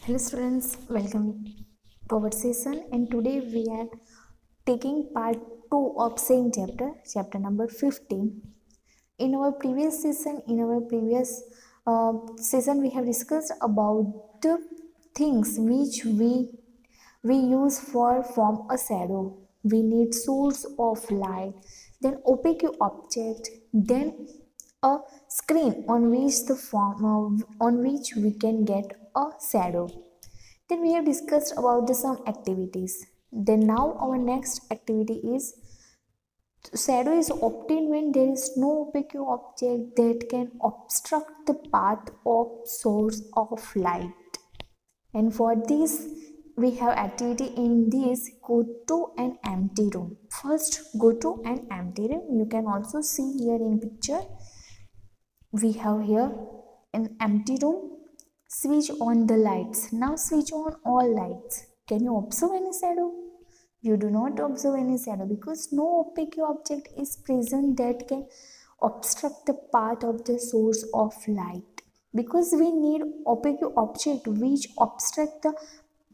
Hello students, welcome to our session, and today we are taking part 2 of same chapter number 15. In our previous session we have discussed about the things which we use for form a shadow. We need source of light, then opaque object, then a screen on which we can get a shadow. Then we have discussed about the some activities. Then now our next activity is shadow is obtained when there is no opaque object that can obstruct the path of source of light. And for this we have activity in this. Go to an empty room. First go to an empty room. You can also see here in picture. We have here an empty room. Switch on the lights. Now switch on all lights. Can you observe any shadow? You do not observe any shadow because no opaque object is present that can obstruct the path of the source of light. Because we need opaque object which obstruct the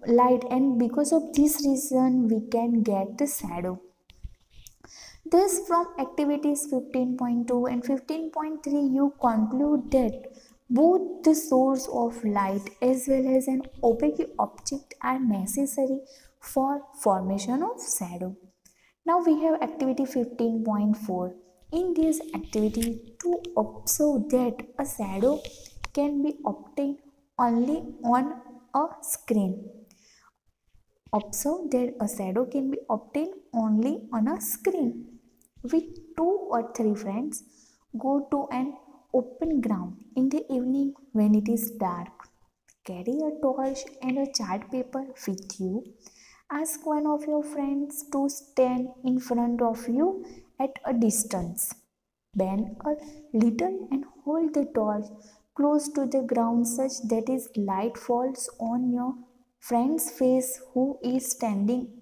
light, and because of this reason we can get the shadow. Thus, from activities 15.2 and 15.3, you conclude that both the source of light as well as an opaque object are necessary for formation of shadow. Now we have activity 15.4. In this activity, to observe that a shadow can be obtained only on a screen. Observe that a shadow can be obtained only on a screen. With 2 or 3 friends, go to an open ground in the evening when it is dark. Carry a torch and a chart paper with you. Ask one of your friends to stand in front of you at a distance. Bend a little and hold the torch close to the ground such that its light falls on your friend's face who is standing.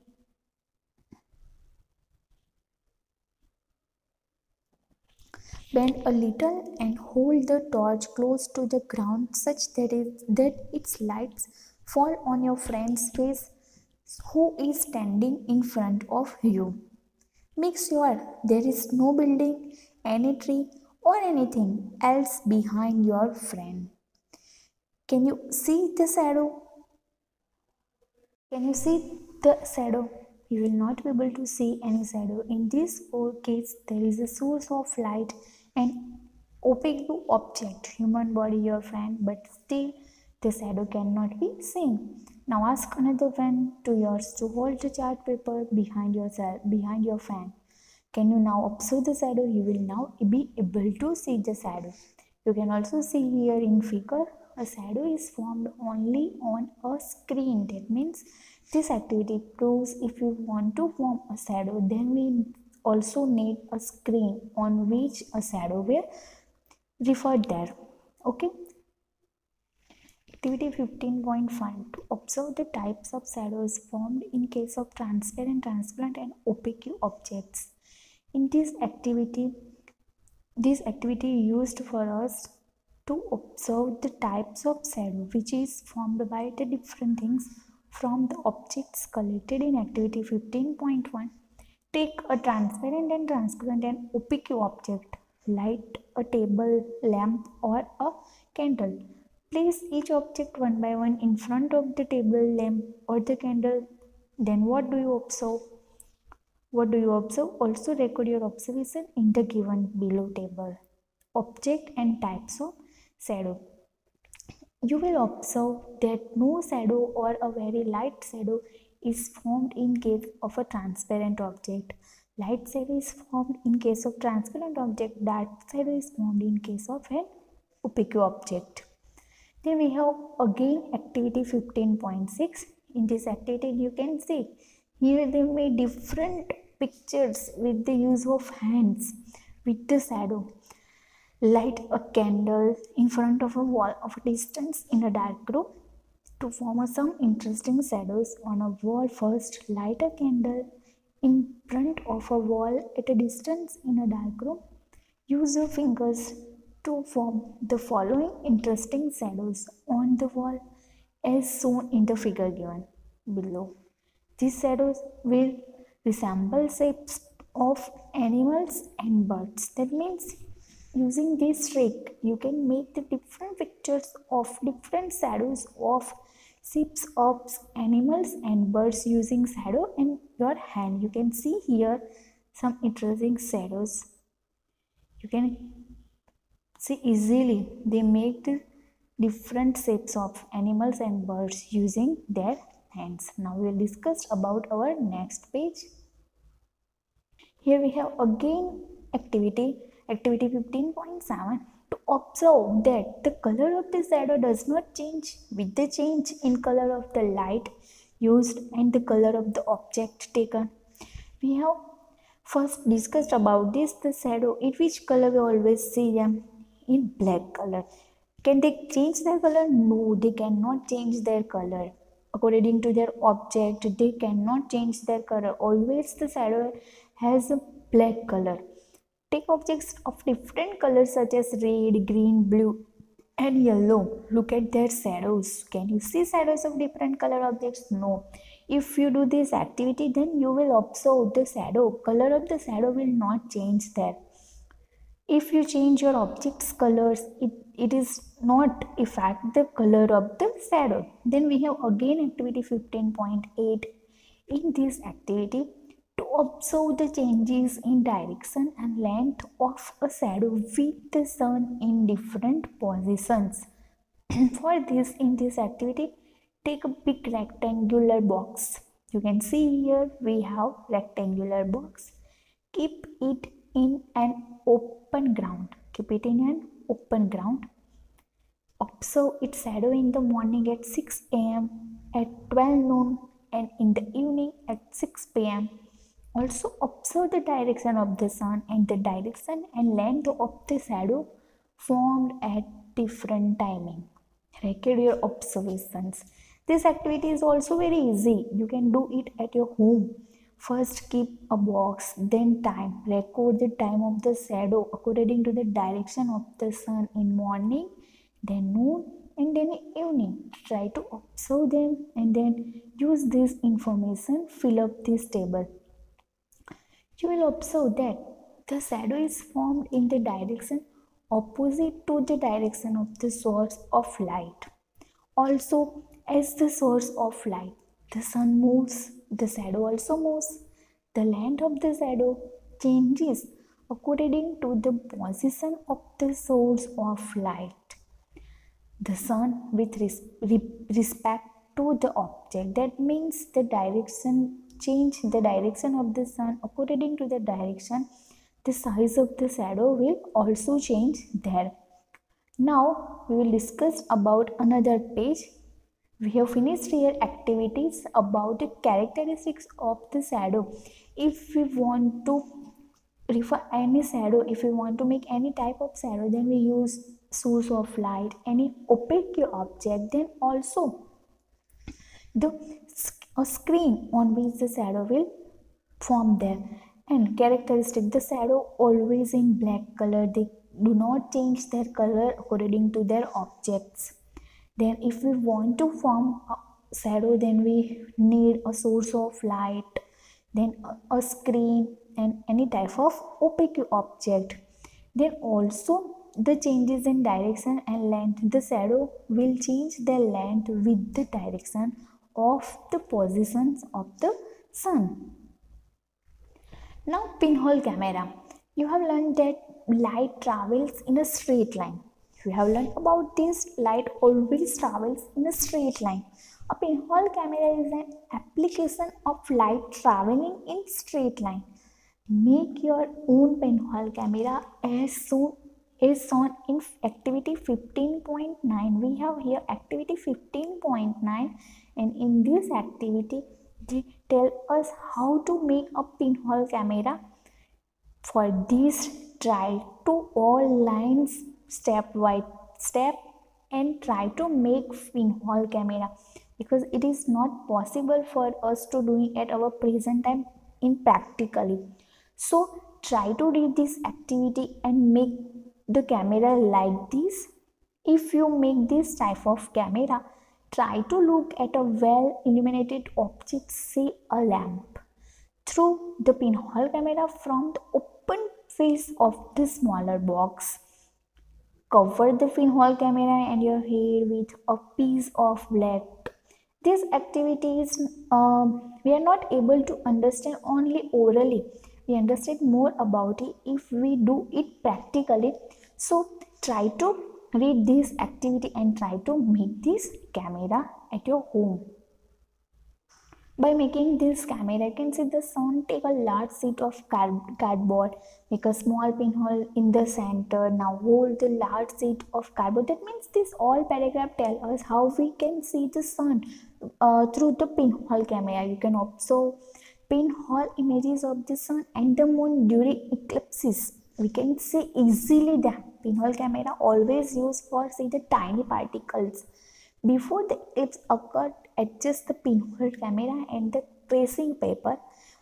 Bend a little and hold the torch close to the ground such that its lights fall on your friend's face who is standing in front of you. Make sure there is no building, any tree, or anything else behind your friend. Can you see the shadow? Can you see the shadow? You will not be able to see any shadow. In this case, there is a source of light and opaque object, human body, your friend, but still the shadow cannot be seen. Now ask another friend to yours to hold the chart paper behind your fan. Can you now observe the shadow? You will now be able to see the shadow. You can also see here in figure, a shadow is formed only on a screen. That means this activity proves if you want to form a shadow, then we also need a screen on which a shadow will refer there. Okay. Activity 15.5. To observe the types of shadows formed in case of transparent, transparent and opaque objects. In this activity used for us to observe the types of shadow which is formed by the different things from the objects collected in activity 15.1. Take a transparent and opaque object, light a table, lamp or a candle. Place each object one by one in front of the table, lamp or the candle. Then what do you observe? Also record your observation in the given below table. Object and types of shadow. You will observe that no shadow or a very light shadow is formed in case of a transparent object. Light shadow is formed in case of transparent object. Dark shadow is formed in case of an opaque object. Then we have again activity 15.6. In this activity you can see here they made different pictures with the use of hands with the shadow. Light a candle in front of a wall of a distance in a dark room. To form some interesting shadows on a wall, first light a candle in front of a wall at a distance in a dark room. Use your fingers to form the following interesting shadows on the wall. as shown in the figure given below. These shadows will resemble shapes of animals and birds. That means using this trick you can make the different pictures of different shadows of shapes of animals and birds using shadow in your hand. You can see here some interesting shadows. You can see easily they make the different shapes of animals and birds using their hands. Now we will discuss about our next page. Here we have again activity 15.7, to observe that the color of the shadow does not change with the change in color of the light used and the color of the object taken. We have first discussed about this, the shadow in which color we always see them in black color. Can they change their color? No, they cannot change their color. According to their object, they cannot change their color. Always the shadow has a black color. Take objects of different colors such as red, green, blue and yellow. Look at their shadows. Can you see shadows of different color objects? No. If you do this activity, then you will observe the shadow. Color of the shadow will not change there. If you change your object's colors, it is not affect the color of the shadow. Then we have again activity 15.8. In this activity, to observe the changes in direction and length of a shadow with the sun in different positions. For this, in this activity, take a big rectangular box. You can see here we have rectangular box. Keep it in an open ground. Keep it in an open ground. Observe its shadow in the morning at 6 a.m., at 12 noon, and in the evening at 6 p.m. Also observe the direction of the sun and the direction and length of the shadow formed at different timing. Record your observations. This activity is also very easy. You can do it at your home. First keep a box, then time. Record the time of the shadow according to the direction of the sun in morning, then noon, and then evening. Try to observe them and then use this information. Fill up this table. You will observe that the shadow is formed in the direction opposite to the direction of the source of light. Also, as the source of light, the sun moves, the shadow also moves. The length of the shadow changes according to the position of the source of light. The sun with respect to the object. That means the direction, change the direction of the sun according to the direction, the size of the shadow will also change there. Now we will discuss about another page. We have finished here activities about the characteristics of the shadow. If we want to refer any shadow, if we want to make any type of shadow, then we use source of light, any opaque object, then also a screen on which the shadow will form there. And characteristic, the shadow always in black color. They do not change their color according to their objects. Then if we want to form a shadow, then we need a source of light, then a screen and any type of opaque object. Then also the changes in direction and length. The shadow will change their length with the direction of the positions of the sun. Now pinhole camera. You have learned that light travels in a straight line. You have learned about this, light always travels in a straight line. A pinhole camera is an application of light traveling in straight line. Make your own pinhole camera as soon as shown in activity 15.9. We have here activity 15.9, and in this activity they tell us how to make a pinhole camera. For this, try to all lines step by step and try to make pinhole camera, because it is not possible for us to do it at our present time in practically. So try to read this activity and make the camera like this. If you make this type of camera, Try to look at a well illuminated object, say a lamp, through the pinhole camera from the open face of the smaller box. Cover the pinhole camera and your hair with a piece of black. These activities we are not able to understand only orally. We understand more about it if we do it practically. So try to read this activity and try to make this camera at your home. By making this camera, you can see the sun. Take a large sheet of cardboard, make a small pinhole in the center. Now hold the large sheet of cardboard. That means this all paragraph tell us how we can see the sun through the pinhole camera. You can observe pinhole images of the sun and the moon during eclipses. We can see easily that pinhole camera always used for see the tiny particles. Before the eclipse occurred, adjust the pinhole camera and the tracing paper.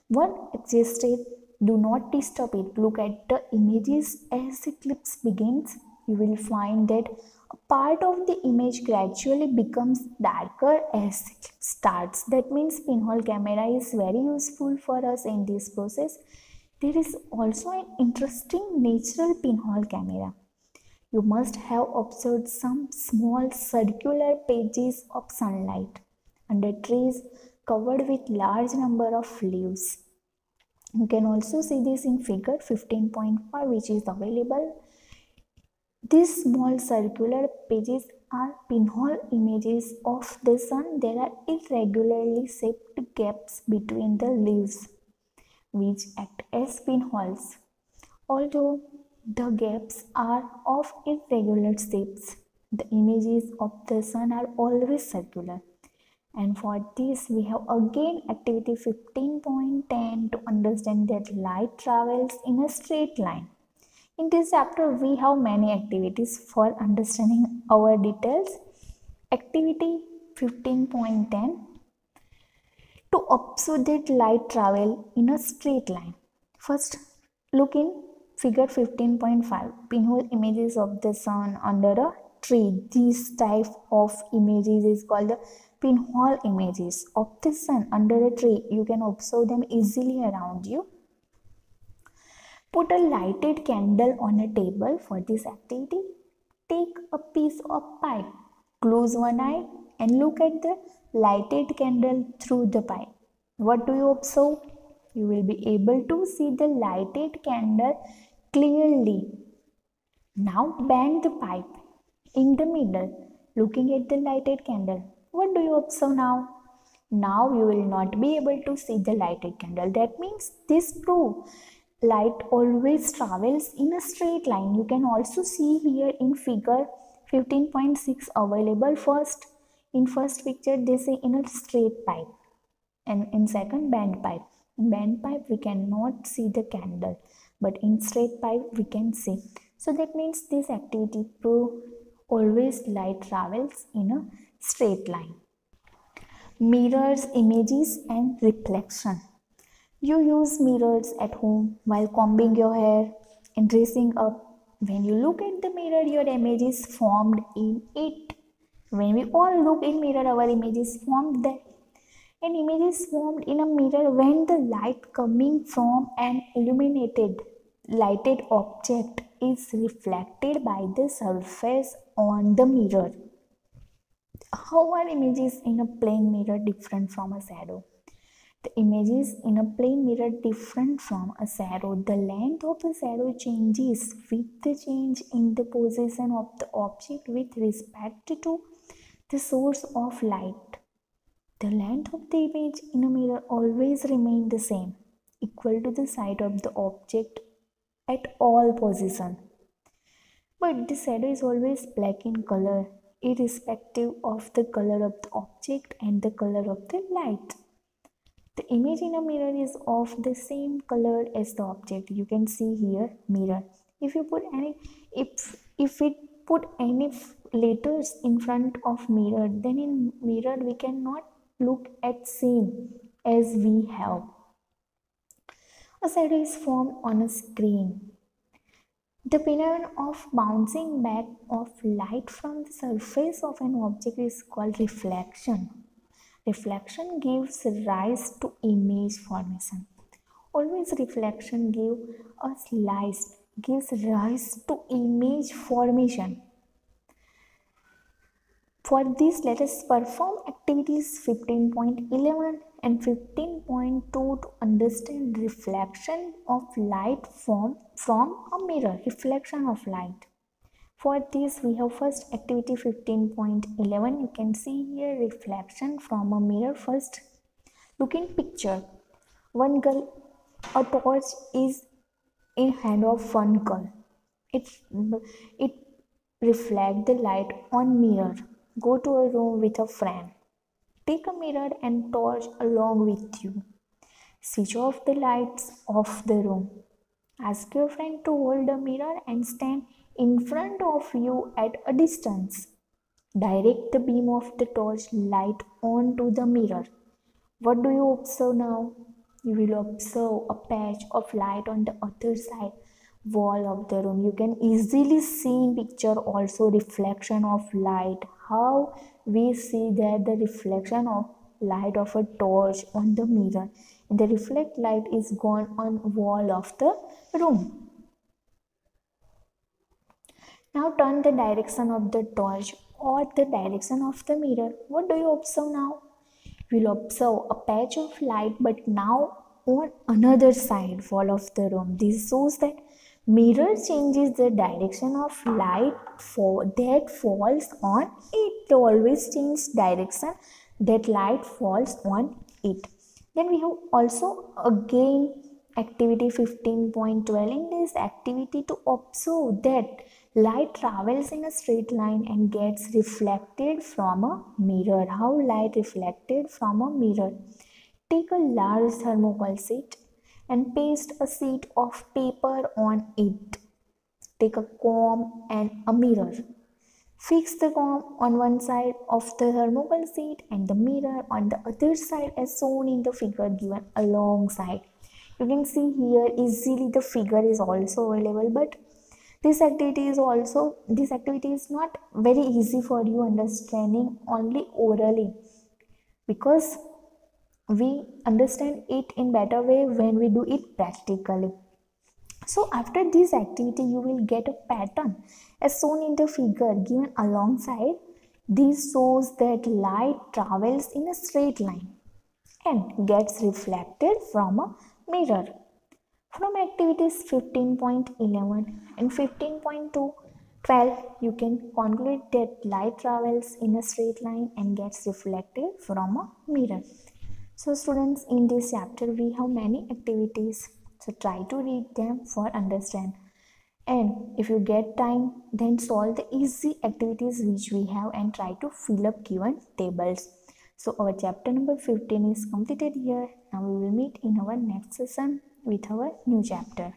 One existed, do not disturb it. Look at the images as the eclipse begins. You will find that a part of the image gradually becomes darker as the eclipse starts. That means pinhole camera is very useful for us in this process. There is also an interesting natural pinhole camera. You must have observed some small circular patches of sunlight under trees covered with large number of leaves. You can also see this in figure 15.5 which is available. These small circular patches are pinhole images of the sun. There are irregularly shaped gaps between the leaves which act as pinholes. Although the gaps are of irregular shapes, the images of the sun are always circular. And for this, we have again activity 15.10 to understand that light travels in a straight line. In this chapter, we have many activities for understanding our details. Activity 15.10 to observe that light travel in a straight line. First, look in figure 15.5, pinhole images of the sun under a tree. This type of images is called the pinhole images of the sun under a tree. You can observe them easily around you. Put a lighted candle on a table for this activity. Take a piece of pipe, close one eye and look at the lighted candle through the pipe. What do you observe? You will be able to see the lighted candle clearly. Now bend the pipe in the middle, looking at the lighted candle. What do you observe now? Now you will not be able to see the lighted candle. That means this proves light always travels in a straight line. You can also see here in figure 15.6 available. First, in first picture they say in a straight pipe and in second bent pipe. In bent pipe we cannot see the candle, but in straight pipe we can see. So that means this activity prove always light travels in a straight line. Mirrors, images and reflection. You use mirrors at home while combing your hair and dressing up. When you look at the mirror, your image is formed in it. When we all look in mirror, our image is formed there. An image is formed in a mirror when the light coming from an illuminated, lighted object is reflected by the surface on the mirror. How are images in a plane mirror different from a shadow? The images in a plane mirror different from a shadow. The length of the shadow changes with the change in the position of the object with respect to the source of light. The length of the image in a mirror always remains the same, equal to the side of the object at all positions. But the shadow is always black in color, irrespective of the color of the object and the color of the light. The image in a mirror is of the same color as the object. You can see here mirror. If you put any, if we put any letters in front of mirror, then in mirror we cannot look at same as we have. A shadow is formed on a screen. The phenomenon of bouncing back of light from the surface of an object is called reflection. Reflection gives rise to image formation. Always reflection gives rise to image formation. For this, let us perform activities 15.11 and 15.2 to understand reflection of light from a mirror. Reflection of light. For this, we have first activity 15.11. You can see here reflection from a mirror. First, look in picture. One girl, a torch is in hand of one girl. It reflect the light on mirror. Go to a room with a friend. Take a mirror and torch along with you. Switch off the lights of the room. Ask your friend to hold a mirror and stand in front of you at a distance. Direct the beam of the torch light onto the mirror. What do you observe now? You will observe a patch of light on the other side wall of the room. You can easily see in picture also reflection of light. How we see that the reflection of light of a torch on the mirror, and the reflect light is gone on wall of the room. Now turn the direction of the torch or the direction of the mirror. What do you observe now? You will observe a patch of light, but now on another side wall of the room. This shows that mirror changes the direction of light that falls on it. Always change direction that light falls on it. Then we have also again activity 15.12. In this activity, to observe that light travels in a straight line and gets reflected from a mirror. How light reflected from a mirror? Take a large thermocol sheet and paste a sheet of paper on it. Take a comb and a mirror. Fix the comb on one side of the thermocol sheet and the mirror on the other side as shown in the figure given alongside. You can see here easily the figure is also available, but this activity is not very easy for you understanding only orally, because we understand it in better way when we do it practically. So after this activity, you will get a pattern as shown in the figure given alongside. This shows that light travels in a straight line and gets reflected from a mirror. From activities 15.11 and 15.12, you can conclude that light travels in a straight line and gets reflected from a mirror. So students, in this chapter we have many activities, so try to read them for understand, and if you get time then solve the easy activities which we have and try to fill up given tables. So our chapter number 15 is completed here. Now we will meet in our next session with our new chapter.